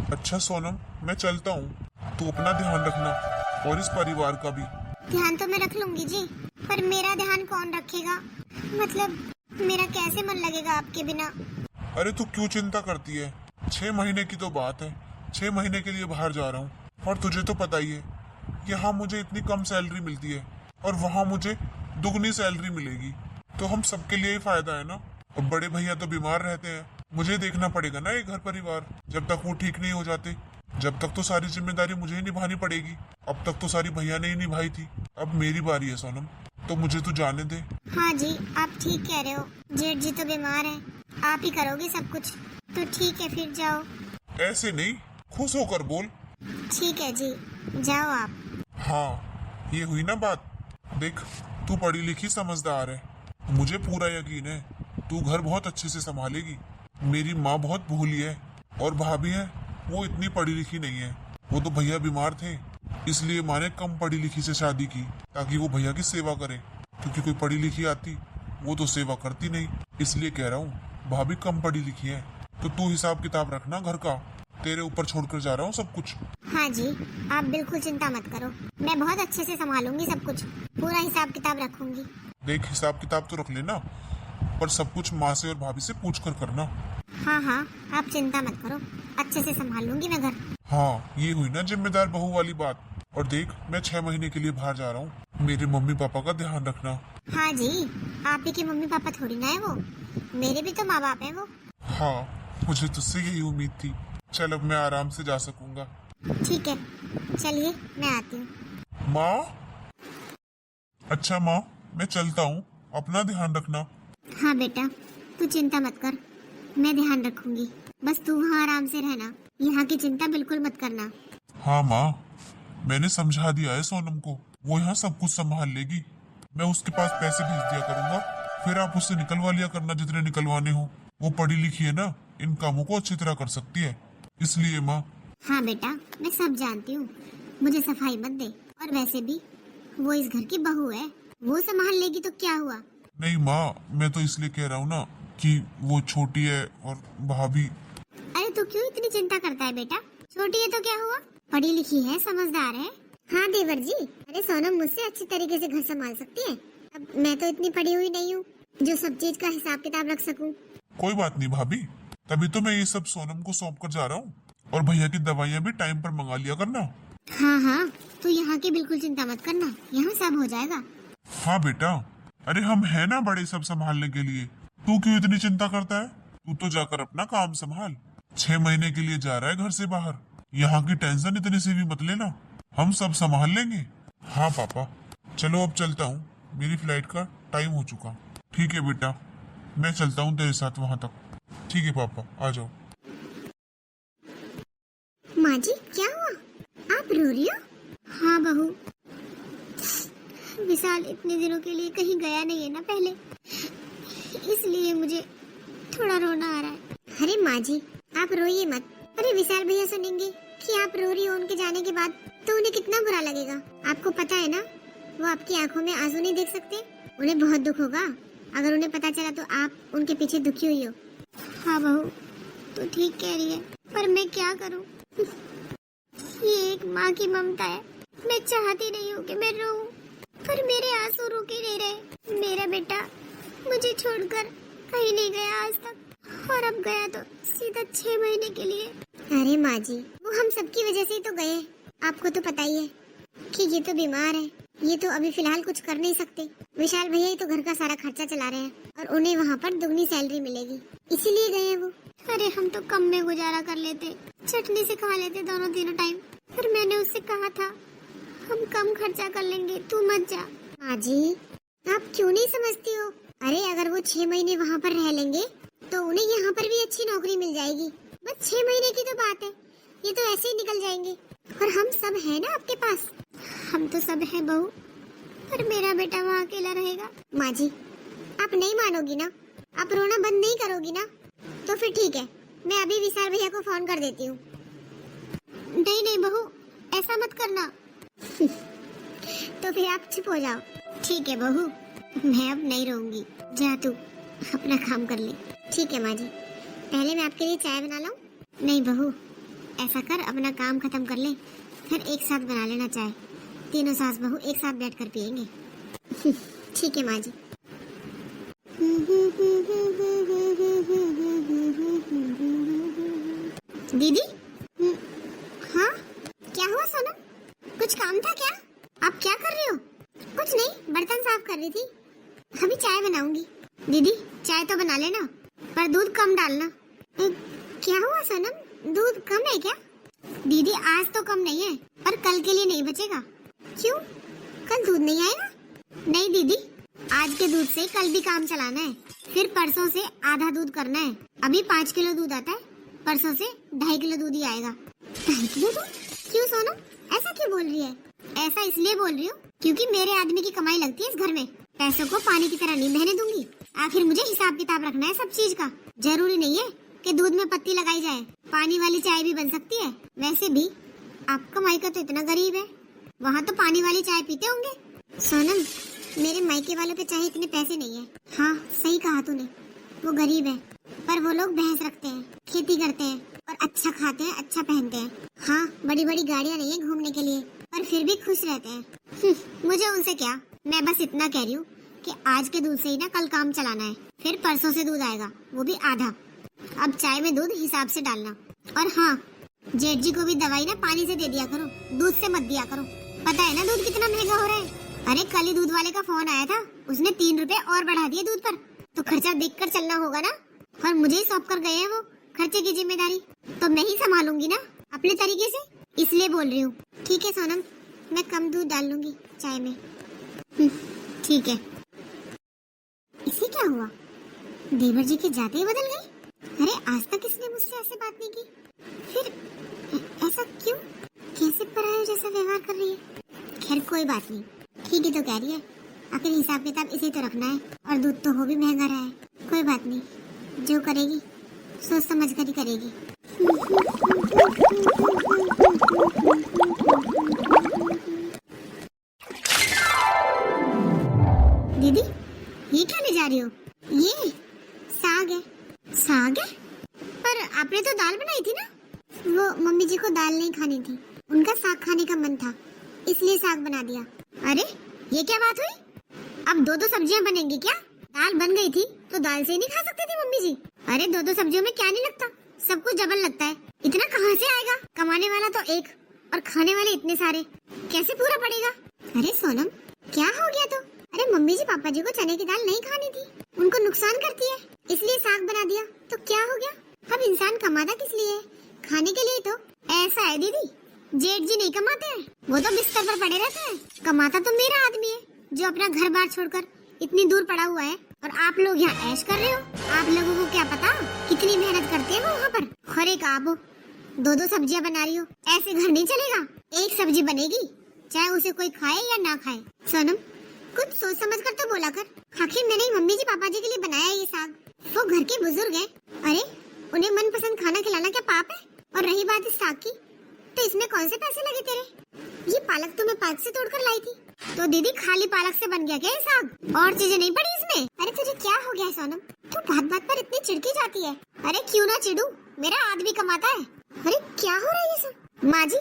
अच्छा सोनम, मैं चलता हूँ। तू अपना ध्यान रखना और इस परिवार का भी। ध्यान तो मैं रख लूंगी जी, पर मेरा ध्यान कौन रखेगा? मतलब मेरा कैसे मन लगेगा आपके बिना? अरे तू क्यों चिंता करती है? 6 महीने की तो बात है। 6 महीने के लिए बाहर जा रहा हूँ, और तुझे तो पता ही है यहाँ मुझे इतनी कम सैलरी मिलती है और वहाँ मुझे दुगनी सैलरी मिलेगी। तो हम सबके लिए ही फायदा है ना। और बड़े भैया तो बीमार रहते हैं, मुझे देखना पड़ेगा ना ये घर परिवार जब तक वो ठीक नहीं हो जाते। जब तक तो सारी जिम्मेदारी मुझे ही निभानी पड़ेगी। अब तक तो सारी भैया ने ही निभाई थी, अब मेरी बारी है सोनम, तो मुझे तू जाने दे। हाँ जी, आप ठीक कह रहे हो। जेठ जी तो बीमार है, आप ही करोगे सब कुछ। तो ठीक है, फिर जाओ। ऐसे नहीं, खुश होकर बोल। ठीक है जी, जाओ आप। हाँ, ये हुई ना बात। देख, तू पढ़ी लिखी समझदार है, मुझे पूरा यकीन है तू घर बहुत अच्छे से संभालेगी। मेरी माँ बहुत भोली है और भाभी है, वो इतनी पढ़ी लिखी नहीं है। वो तो भैया बीमार थे, इसलिए माँ ने कम पढ़ी लिखी से शादी की ताकि वो भैया की सेवा करे। क्योंकि कोई पढ़ी लिखी आती वो तो सेवा करती नहीं, इसलिए कह रहा हूँ भाभी कम पढ़ी लिखी है। तो तू हिसाब किताब रखना घर का, तेरे ऊपर छोड़कर जा रहा हूँ सब कुछ। हाँ जी, आप बिल्कुल चिंता मत करो, मैं बहुत अच्छे से संभालूंगी सब कुछ, पूरा हिसाब किताब रखूंगी। देख, हिसाब किताब तो रख लेना, पर सब कुछ माँ से और भाभी से पूछ कर करना। हाँ हाँ, आप चिंता मत करो, अच्छे से संभाल लूंगी मैं घर। हाँ, ये हुई ना जिम्मेदार बहू वाली बात। और देख, मैं 6 महीने के लिए बाहर जा रहा हूँ, मेरे मम्मी पापा का ध्यान रखना। हाँ जी, आप ही के मम्मी पापा थोड़ी ना है वो, मेरे भी तो माँ बाप है वो। हाँ, मुझे तुझसे यही उम्मीद थी। चल, अब मैं आराम से जा सकूंगा। ठीक है, चलिए मैं आती हूँ। माँ। अच्छा माँ, मैं चलता हूँ, अपना ध्यान रखना। हाँ बेटा, तू चिंता मत कर, मैं ध्यान रखूंगी। बस तू वहाँ आराम से रहना, यहाँ की चिंता बिल्कुल मत करना। हाँ माँ, मैंने समझा दिया है सोनम को, वो यहाँ सब कुछ संभाल लेगी। मैं उसके पास पैसे भेज दिया करूंगा, फिर आप उससे निकलवा लिया करना जितने निकलवाने हो। वो पढ़ी लिखी है ना, इन कामों को अच्छी तरह कर सकती है, इसलिए माँ। हाँ बेटा, मैं सब जानती हूँ, मुझे सफाई मत दे। और वैसे भी वो इस घर की बहू है, वो संभाल लेगी तो क्या हुआ। नहीं माँ, मैं तो इसलिए कह रहा हूँ ना कि वो छोटी है और भाभी। अरे तू क्यों इतनी चिंता करता है बेटा? छोटी है तो क्या हुआ, पढ़ी लिखी है, समझदार है। हाँ देवर जी, अरे सोनम मुझसे अच्छी तरीके से घर संभाल सकती है। अब मैं तो इतनी पढ़ी हुई नहीं हूँ जो सब चीज का हिसाब किताब रख सकूं। कोई बात नहीं भाभी, तभी तो मैं ये सब सोनम को सौंप कर जा रहा हूँ। और भैया की दवाइयाँ भी टाइम पर मंगा लिया करना। हाँ हाँ, तू यहाँ की बिल्कुल चिंता मत करना, यहाँ सब हो जाएगा। हाँ बेटा, अरे हम है ना बड़े सब संभालने के लिए। तू क्यों इतनी चिंता करता है? तू तो जाकर अपना काम संभाल। 6 महीने के लिए जा रहा है घर से बाहर, यहाँ की टेंशन इतनी सी भी मत लेना, हम सब संभाल लेंगे। हाँ पापा, चलो अब चलता हूँ, मेरी फ्लाइट का टाइम हो चुका। ठीक है बेटा, मैं चलता हूँ तेरे साथ वहां तक। ठीक है पापा, आ जाओ। माँ जी क्या हुआ, आप रो रही हो? हाँ बहू, विशाल इतने दिनों के लिए कहीं गया नहीं है ना पहले, इसलिए मुझे थोड़ा रोना आ रहा है। अरे माँ जी आप रोइए मत, अरे विशाल भैया सुनेंगे कि आप रो रही हो उनके जाने के बाद तो उन्हें कितना बुरा लगेगा। आपको पता है ना, वो आपकी आंखों में आंसू नहीं देख सकते, उन्हें बहुत दुख होगा अगर उन्हें पता चला तो आप उनके पीछे दुखी हुई हो। हाँ बहू, तो ठीक कह रही है, पर मैं क्या करूं? ये एक माँ की ममता है, मैं चाहती नहीं हूँ कि मैं रोऊं, पर मेरे आंसू रुक ही नहीं रहे। मेरा बेटा मुझे छोड़कर कहीं नहीं गया आज तक, और अब गया तो सीधा 6 महीने के लिए। अरे माँ जी, वो हम सबकी वजह से ही तो गए, आपको तो पता ही है कि ये तो बीमार है, ये तो अभी फिलहाल कुछ कर नहीं सकते। विशाल भैया ही तो घर का सारा खर्चा चला रहे हैं और उन्हें वहाँ पर दुगनी सैलरी मिलेगी, इसीलिए गए हैं वो। अरे हम तो कम में गुजारा कर लेते, चटनी से खा लेते दोनों तीनों टाइम, पर मैंने उससे कहा था हम कम खर्चा कर लेंगे, तू मत जा। माँ जी आप क्यों नहीं समझती हो, अरे अगर वो 6 महीने वहाँ पर रह लेंगे तो उन्हें यहाँ पर भी अच्छी नौकरी मिल जाएगी। बस 6 महीने की तो बात है, ये तो ऐसे ही निकल जाएंगे, और हम सब है ना आपके पास। हम तो सब है बहू, पर मेरा बेटा वहाँ अकेला रहेगा। माँ जी आप नहीं मानोगी ना, आप रोना बंद नहीं करोगी ना, तो फिर ठीक है, मैं अभी विशाल भैया को फोन कर देती हूँ। नहीं नहीं बहू, ऐसा मत करना। तो फिर आप चुप हो जाओ। ठीक है बहू, मैं अब नहीं रहूंगी, जा तू अपना काम कर ले। ठीक है माँ जी, पहले मैं आपके लिए चाय बना लाऊं? नहीं बहू, ऐसा कर, अपना काम खत्म कर ले, फिर एक साथ बना लेना चाय। तीनों सास बहू एक साथ बैठकर पियेंगे। ठीक है माँ जी। दीदी। हाँ क्या हुआ सोनम, कुछ काम था क्या? आप क्या कर रहे हो? कुछ नहीं, बर्तन साफ कर रही थी। अभी चाय बनाऊंगी। दीदी चाय तो बना लेना, पर दूध कम डालना। क्या हुआ सोनम, दूध कम है क्या? दीदी आज तो कम नहीं है, पर कल के लिए नहीं बचेगा। क्यों, कल दूध नहीं आएगा? नहीं दीदी, आज के दूध से कल भी काम चलाना है, फिर परसों से आधा दूध करना है। अभी 5 किलो दूध आता है, परसों से 2.5 किलो दूध ही आएगा। 2.5 किलो दूध? क्यों सोनम, ऐसा क्यों बोल रही है? ऐसा इसलिए बोल रही हूँ क्योंकि मेरे आदमी की कमाई लगती है इस घर में। पैसों को पानी की तरह नहीं बहने दूंगी। आखिर मुझे हिसाब किताब रखना है सब चीज का। जरूरी नहीं है कि दूध में पत्ती लगाई जाए, पानी वाली चाय भी बन सकती है। वैसे भी आपका मायका तो इतना गरीब है, वहाँ तो पानी वाली चाय पीते होंगे। सोनम, मेरे मायके वालों पे चाहे इतने पैसे नहीं है। हाँ सही कहा तूने, वो गरीब है, पर वो लोग भैंस रखते हैं, खेती करते हैं और अच्छा खाते हैं, अच्छा पहनते हैं। हाँ बड़ी बड़ी गाड़ियाँ नहीं है घूमने के लिए, पर फिर भी खुश रहते हैं। मुझे उनसे क्या, मैं बस इतना कह रही हूँ कि आज के दूध से ही ना कल काम चलाना है, फिर परसों से दूध आएगा, वो भी आधा। अब चाय में दूध हिसाब से डालना। और हाँ, जेठ जी को भी दवाई ना पानी से दे दिया करो, दूध से मत दिया करो। पता है ना दूध कितना महंगा हो रहा है। अरे कल ही दूध वाले का फोन आया था, उसने 3 रुपए और बढ़ा दिए दूध पर। तो खर्चा देखकर चलना होगा ना, और मुझे ही सौंप कर गए हैं वो खर्चे की जिम्मेदारी, तो मैं ही संभालूंगी ना अपने तरीके से, इसलिए बोल रही हूँ। ठीक है सोनम, मैं कम दूध डाल लूंगी चाय में। ठीक है। इसे क्या हुआ, देवर जी के जाते ही बदल गई? अरे आज तक इसने मुझसे ऐसे बात नहीं की, फिर ऐसा क्यों, कैसे पराये जैसा व्यवहार कर रही है? खैर कोई बात नहीं, ठीक ही तो कह रही है। आखिर हिसाब किताब इसे तो रखना है, और दूध तो हो भी महंगा रहा है। कोई बात नहीं, जो करेगी सोच समझ कर ही करेगी। दीदी ये क्या ले जा रही हो? ये साग है। साग है? पर आपने तो दाल बनाई थी ना? वो मम्मी जी को दाल नहीं खानी थी, उनका साग खाने का मन था, इसलिए साग बना दिया। अरे ये क्या बात हुई, अब 2-2 सब्जियां बनेंगी क्या? दाल बन गई थी तो दाल से ही नहीं खा सकती थी मम्मी जी? अरे 2-2 सब्जियों में क्या नहीं लगता, सब कुछ डबल लगता है। इतना कहाँ से आएगा? कमाने वाला तो एक और खाने वाले इतने सारे, कैसे पूरा पड़ेगा? अरे सोनम क्या हो गया तो? अरे मम्मी जी पापा जी को चने की दाल नहीं खानी थी, उनको नुकसान करती है, इसलिए साग बना दिया, तो क्या हो गया? अब इंसान कमाता किस लिए है? खाने के लिए तो। ऐसा है दीदी, जेठ जी नहीं कमाते हैं, वो तो बिस्तर पर पड़े रहते हैं। कमाता तो मेरा आदमी है, जो अपना घर बार छोड़कर इतनी दूर पड़ा हुआ है, और आप लोग यहाँ ऐश कर रहे हो। आप लोगों को क्या पता कितनी मेहनत करते हैं वो वहाँ पर। खरे का आप 2-2 सब्जियाँ बना रही हो, ऐसे घर नहीं चलेगा। एक सब्जी बनेगी, चाहे उसे कोई खाए या ना खाए। सोनम कुछ सोच समझ कर तो बोला कर, आखिर मैंने मम्मी जी पापा जी के लिए बनाया ये साग, वो घर के बुजुर्ग हैं। अरे उन्हें मनपसंद खाना खिलाना क्या पाप है? और रही बात इस साग की, तो इसमें कौन से पैसे लगे तेरे? ये पालक तो मैं पार्क से तोड़कर लाई थी, तो दीदी खाली पालक से बन गया क्या ये साग? और चीजें नहीं पड़ी इसमें? अरे तुझे क्या हो गया सोनम, तू बात बात पर इतनी चिढ़ती जाती है। अरे क्यों ना चिढ़ू, मेरा आदमी कमाता है। अरे क्या हो रहा है ये सब? माँ जी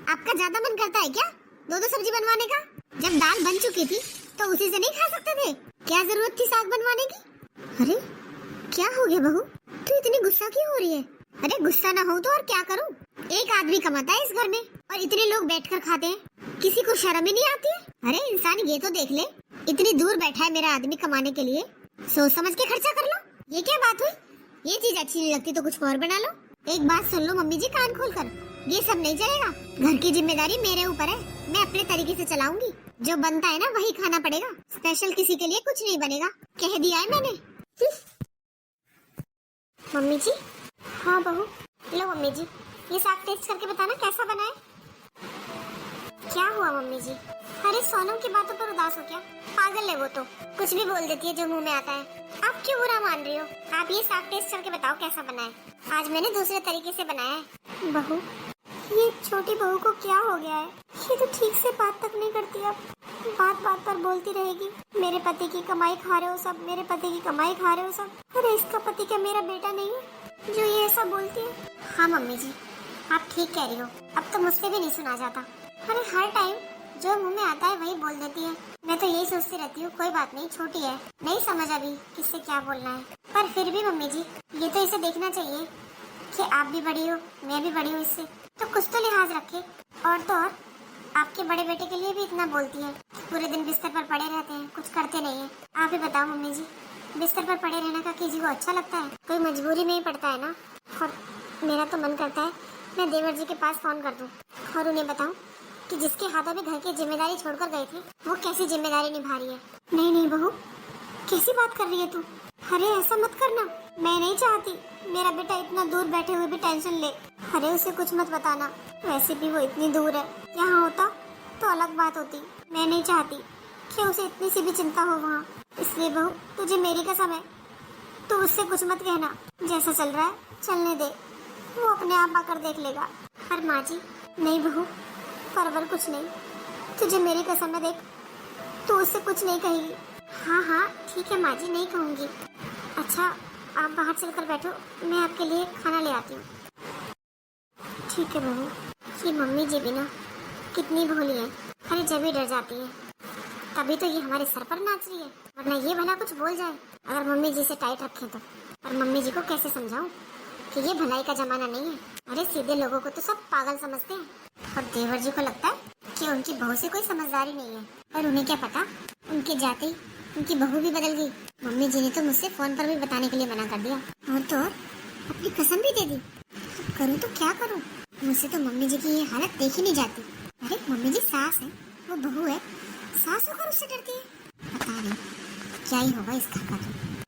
आपका ज्यादा मन करता है क्या 2-2 सब्जी बनवाने का? जब दाल बन चुकी थी तो उसी से नहीं खा सकते थे? क्या जरूरत थी साग बनवाने की? अरे क्या हो गया बहू, तू इतनी गुस्सा क्यों हो रही है? अरे गुस्सा ना हो तो और क्या करूं? एक आदमी कमाता है इस घर में और इतने लोग बैठकर खाते हैं, किसी को शर्म ही नहीं आती है? अरे इंसान ये तो देख ले, इतनी दूर बैठा है मेरा आदमी कमाने के लिए, सोच समझ के खर्चा कर लो। ये क्या बात हुई? ये चीज अच्छी नहीं लगती तो कुछ और बना लो। एक बात सुन लो मम्मी जी कान खोल कर, ये सब नहीं चलेगा। घर की जिम्मेदारी मेरे ऊपर है, मैं अपने तरीके से चलाऊंगी। जो बनता है ना वही खाना पड़ेगा, स्पेशल किसी के लिए कुछ नहीं बनेगा, कह दिया है मैंने। मम्मी जी। हाँ बहू। लो मम्मी जी, ये साग टेस्ट करके बताना कैसा बना है। क्या हुआ मम्मी जी? अरे सोनम की बातों पर उदास हो क्या? पागल है वो तो, कुछ भी बोल देती है जो मुंह में आता है। आप क्यों बुरा मान रही हो? आप ये साग टेस्ट करके बताओ कैसा बना है। आज मैंने दूसरे तरीके से बनाया है। बहू, ये छोटी बहू को क्या हो गया है? ये तो ठीक से बात तक नहीं करती, अब बात बात पर बोलती रहेगी। मेरे पति की कमाई खा रहे हो सब, मेरे पति की कमाई खा रहे हो सब। अरे इसका पति क्या मेरा बेटा नहीं है जो ये ऐसा बोलती है? हाँ मम्मी जी, आप ठीक कह रही हो, अब तो मुझसे भी नहीं सुना जाता। अरे हर टाइम जो मुंह में आता है वही बोल देती है। मैं तो यही सोचती रहती हूँ कोई बात नहीं, छोटी है, नहीं समझ अभी किससे क्या बोलना है। पर फिर भी मम्मी जी, ये तो इसे देखना चाहिए कि आप भी बड़ी हो, मैं भी बड़ी हूँ इससे, तो कुछ तो लिहाज रखे। और तो और आपके बड़े बेटे के लिए भी इतना बोलती है, पूरे दिन बिस्तर पर पड़े रहते हैं, कुछ करते नहीं है। आप ही बताओ मम्मी जी, बिस्तर पर पड़े रहने का किसी को अच्छा लगता है? कोई मजबूरी में ही पड़ता है ना। और मेरा तो मन करता है मैं देवर जी के पास फोन कर दूं और उन्हें बताऊं कि जिसके हाथों में घर की जिम्मेदारी छोड़कर गए थे वो कैसी जिम्मेदारी निभा रही है। नहीं नहीं बहू, कैसी बात कर रही है तू? अरे ऐसा मत करना, मैं नहीं चाहती मेरा बेटा इतना दूर बैठे हुए भी टेंशन ले। अरे उसे कुछ मत बताना, वैसे भी वो इतनी दूर है, यहाँ होता तो अलग बात होती। मैं नहीं चाहती कि उसे इतनी सी भी चिंता हो वहाँ। इसलिए बहू, तुझे मेरी कसम है, तू उससे कुछ मत कहना। जैसा चल रहा है चलने दे, वो अपने आप आकर देख लेगा। पर माँ जी, नहीं बहू, परवर कुछ नहीं, तुझे मेरी कसम है, देख तू उससे कुछ नहीं कहेगी। हाँ हाँ ठीक है माँ जी, नहीं कहूँगी। अच्छा आप बाहर चलकर बैठो, मैं आपके लिए खाना ले आती हूँ। ठीक है बहू। ये मम्मी जी भी ना कितनी भोली है, अरे जब भी डर जाती है तभी तो ये हमारे सर पर नाच रही है, वरना ये भला कुछ बोल जाए अगर मम्मी जी से टाइट रखें तो। और मम्मी जी को कैसे समझाऊं कि ये भलाई का जमाना नहीं है। अरे सीधे लोगों को तो सब पागल समझते हैं और देवर जी को लगता है कि उनकी बहू से कोई समझदारी नहीं है। और उन्हें क्या पता, उनके जाते ही उनकी बहू भी बदल गई। मम्मी जी ने तो मुझसे फोन पर भी बताने के लिए मना कर दिया, और तो और अपनी कसम भी दे दी। करूँ तो क्या करूँ, मुझसे तो मम्मी जी की ये हालत देखी नहीं जाती। अरे मम्मी जी सास है, वो बहू है, सास होकर उससे डरती है। पता नहीं क्या ही होगा इस घर का तो।